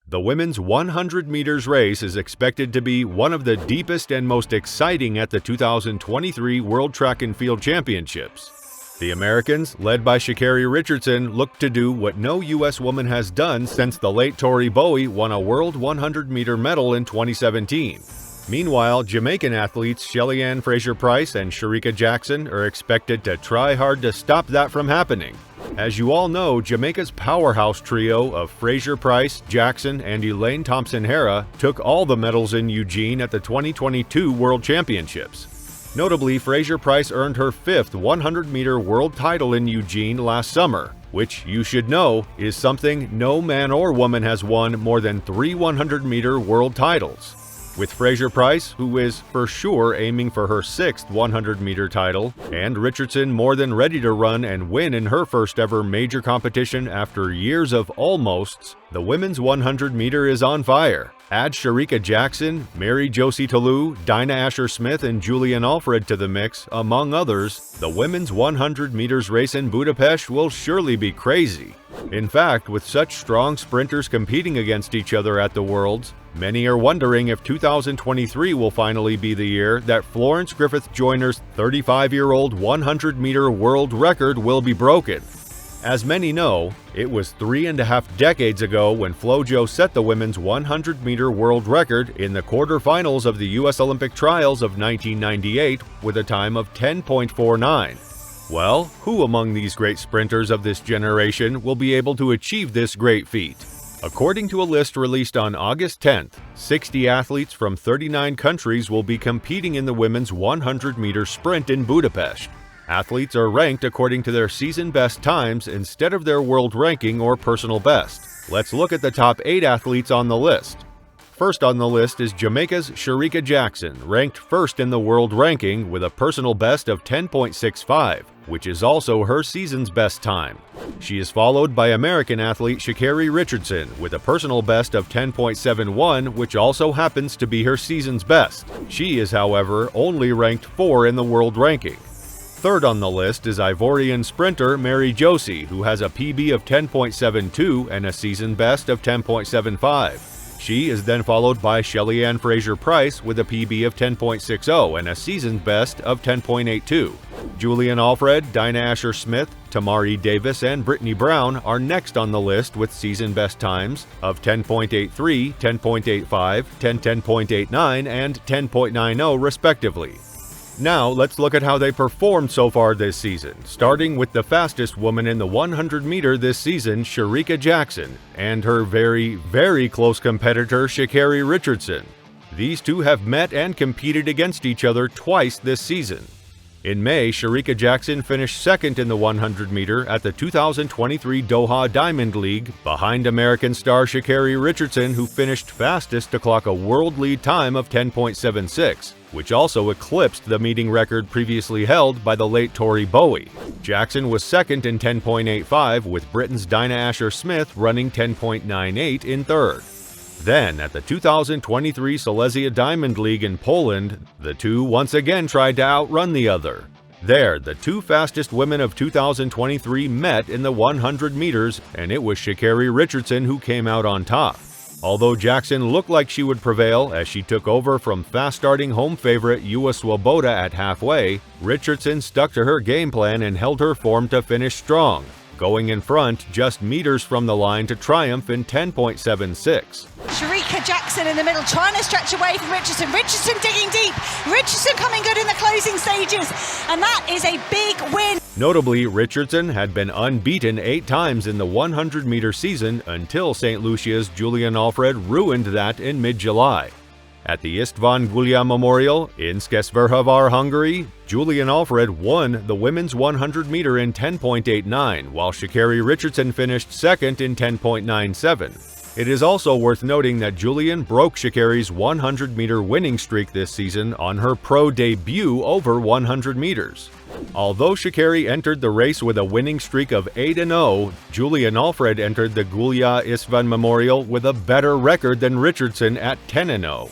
The women's 100 meters race is expected to be one of the deepest and most exciting at the 2023 World Track and Field Championships. The Americans, led by Sha'Carri Richardson, look to do what no U.S. woman has done since the late Tori Bowie won a World 100-meter medal in 2017. Meanwhile, Jamaican athletes Shelly-Ann, Fraser-Pryce, and Shericka Jackson are expected to try hard to stop that from happening. As you all know, Jamaica's powerhouse trio of Fraser-Pryce, Jackson, and Elaine Thompson-Herah took all the medals in Eugene at the 2022 World Championships. Notably, Fraser-Pryce earned her fifth 100-meter world title in Eugene last summer, which you should know is something no man or woman has won more than 3 100-meter world titles. With Fraser-Pryce, who is for sure aiming for her 6th 100-meter title, and Richardson more than ready to run and win in her first ever major competition after years of almosts, the women's 100-meter is on fire. Add Shericka Jackson, Marie-Josée Ta Lou, Dinah Asher-Smith, and Julien Alfred to the mix, among others, the women's 100 meters race in Budapest will surely be crazy. In fact, with such strong sprinters competing against each other at the Worlds, many are wondering if 2023 will finally be the year that Florence Griffith Joyner's 35-year-old 100-meter world record will be broken. As many know, it was 3.5 decades ago when FloJo set the women's 100-meter world record in the quarterfinals of the U.S. Olympic Trials of 1998 with a time of 10.49. Well, who among these great sprinters of this generation will be able to achieve this great feat? According to a list released on August 10th, 60 athletes from 39 countries will be competing in the women's 100-meter sprint in Budapest. Athletes are ranked according to their season best times instead of their world ranking or personal best. Let's look at the top 8 athletes on the list. First on the list is Jamaica's Shericka Jackson, ranked first in the world ranking with a personal best of 10.65, which is also her season's best time. She is followed by American athlete Sha'Carri Richardson with a personal best of 10.71, which also happens to be her season's best. She is, however, only ranked 4 in the world ranking. Third on the list is Ivorian sprinter Marie-Josée, who has a PB of 10.72 and a season best of 10.75. She is then followed by Shelly-Ann Fraser-Pryce with a PB of 10.60 and a season best of 10.82. Julien Alfred, Dinah Asher-Smith, Tamari Davis, and Brittany Brown are next on the list with season best times of 10.83, 10.85, 10.89, and 10.90 respectively. Now, let's look at how they performed so far this season, starting with the fastest woman in the 100-meter this season, Shericka Jackson, and her very, very close competitor, Sha'Carri Richardson. These two have met and competed against each other twice this season. In May, Shericka Jackson finished second in the 100-meter at the 2023 Doha Diamond League, behind American star Sha'Carri Richardson, who finished fastest to clock a world lead time of 10.76. Which also eclipsed the meeting record previously held by the late Tori Bowie. Jackson was second in 10.85, with Britain's Dinah Asher-Smith running 10.98 in third. Then, at the 2023 Silesia Diamond League in Poland, the two once again tried to outrun the other. There, the two fastest women of 2023 met in the 100 meters, and it was Sha'Carri Richardson who came out on top. Although Jackson looked like she would prevail as she took over from fast-starting home favorite Ua Swoboda at halfway, Richardson stuck to her game plan and held her form to finish strong, going in front just meters from the line to triumph in 10.76. Shericka Jackson in the middle, trying to stretch away from Richardson. Richardson digging deep. Richardson coming good in the closing stages, and that is a big win. Notably, Richardson had been unbeaten 8 times in the 100-meter season until St. Lucia's Julien Alfred ruined that in mid-July. At the István Gulyás Memorial in Szekesfehérvár, Hungary, Julien Alfred won the women's 100-meter in 10.89, while Sha'Carri Richardson finished second in 10.97. It is also worth noting that Julien broke Sha'Carri's 100-meter winning streak this season on her pro debut over 100 meters. Although Sha'Carri entered the race with a winning streak of 8-0, Julien Alfred entered the Gulyás István Memorial with a better record than Richardson at 10-0.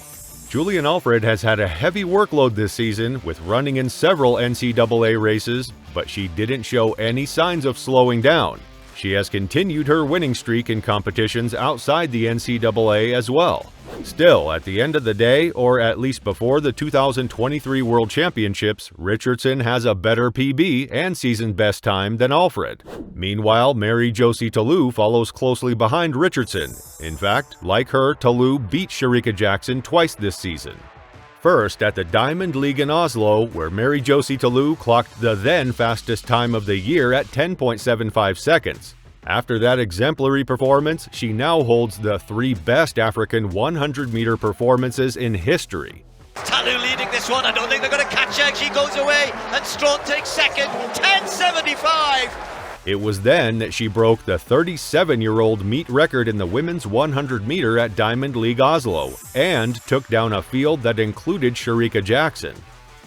Julien Alfred has had a heavy workload this season with running in several NCAA races, but she didn't show any signs of slowing down. She has continued her winning streak in competitions outside the NCAA as well. Still, at the end of the day, or at least before the 2023 World Championships, Richardson has a better PB and season best time than Alfred. Meanwhile, Marie-Josée Ta Lou follows closely behind Richardson. In fact, like her, Ta Lou beat Shericka Jackson twice this season. First, at the Diamond League in Oslo, where Marie-Josée Ta Lou clocked the then fastest time of the year at 10.75 seconds. After that exemplary performance, she now holds the 3 best African 100-meter performances in history. Ta Lou leading this one. I don't think they're going to catch her. She goes away, and Straught takes second. 10.75. It was then that she broke the 37-year-old meet record in the women's 100-meter at Diamond League Oslo and took down a field that included Shericka Jackson.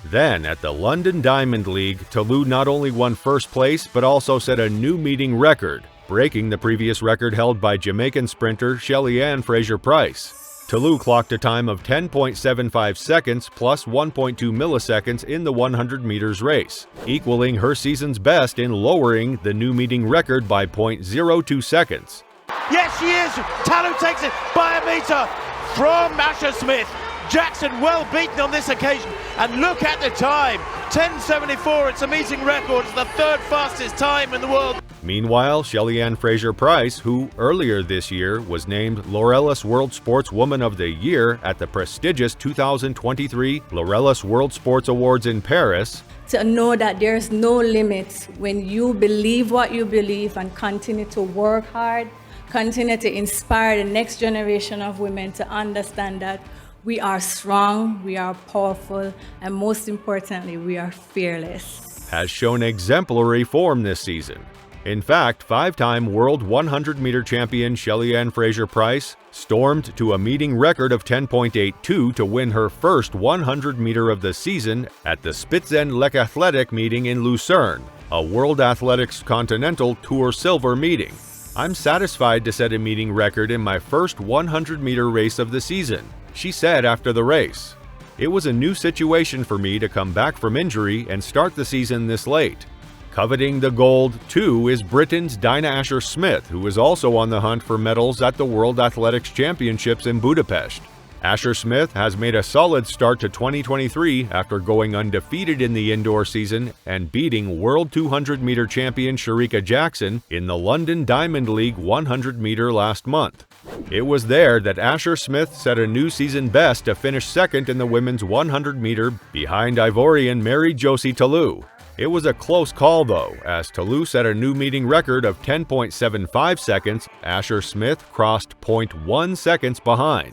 Then, at the London Diamond League, Ta Lou not only won first place but also set a new meeting record, breaking the previous record held by Jamaican sprinter Shelly-Ann Fraser-Pryce. Ta Lou clocked a time of 10.75 seconds plus 1.2 milliseconds in the 100 meters race, equaling her season's best in lowering the new meeting record by 0.02 seconds. Yes, she is! Ta Lou takes it by a meter from Asher Smith. Jackson well beaten on this occasion, and look at the time, 10.74. It's a meeting record. It's the 3rd fastest time in the world. Meanwhile, Shelly-Ann Fraser-Pryce, who earlier this year was named Laurellis World Sportswoman of the Year at the prestigious 2023 Laurellis World Sports Awards in Paris, to know that there's no limits when you believe what you believe and continue to work hard, continue to inspire the next generation of women to understand that we are strong, we are powerful, and most importantly, we are fearless. has shown exemplary form this season. In fact, 5-time world 100-meter champion Shelly-Ann Fraser-Pryce stormed to a meeting record of 10.82 to win her first 100-meter of the season at the Spitzenlechathletic meeting in Lucerne, a World Athletics Continental Tour Silver meeting. I'm satisfied to set a meeting record in my first 100-meter race of the season, she said after the race. It was a new situation for me to come back from injury and start the season this late. Coveting the gold, too, is Britain's Dinah Asher-Smith, who is also on the hunt for medals at the World Athletics Championships in Budapest. Asher-Smith has made a solid start to 2023 after going undefeated in the indoor season and beating World 200-meter champion Shericka Jackson in the London Diamond League 100-meter last month. It was there that Asher-Smith set a new season best to finish second in the women's 100-meter behind Ivorian Marie-Josée Ta Lou. It was a close call though, as Ta Lou set a new meeting record of 10.75 seconds, Asher-Smith crossed 0.1 seconds behind.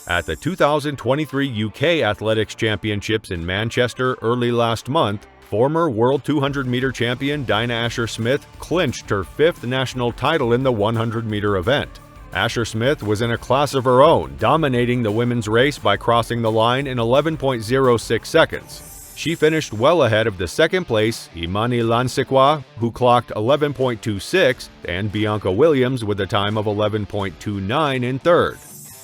At the 2023 UK Athletics Championships in Manchester early last month, former World 200-meter champion Dinah Asher-Smith clinched her 5th national title in the 100-meter event. Asher-Smith was in a class of her own, dominating the women's race by crossing the line in 11.06 seconds. She finished well ahead of the second place Imani Lansikwa, who clocked 11.26, and Bianca Williams with a time of 11.29 in third.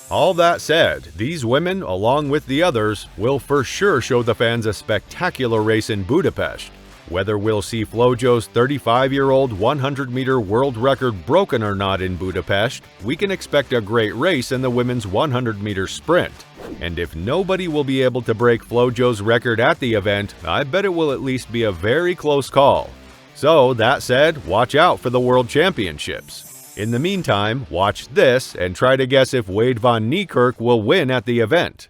All that said, these women, along with the others, will for sure show the fans a spectacular race in Budapest. Whether we'll see FloJo's 35-year-old 100-meter world record broken or not in Budapest, we can expect a great race in the women's 100-meter sprint. And if nobody will be able to break FloJo's record at the event, I bet it will at least be a very close call. So, that said, watch out for the World Championships. In the meantime, watch this and try to guess if Wade van Niekerk will win at the event.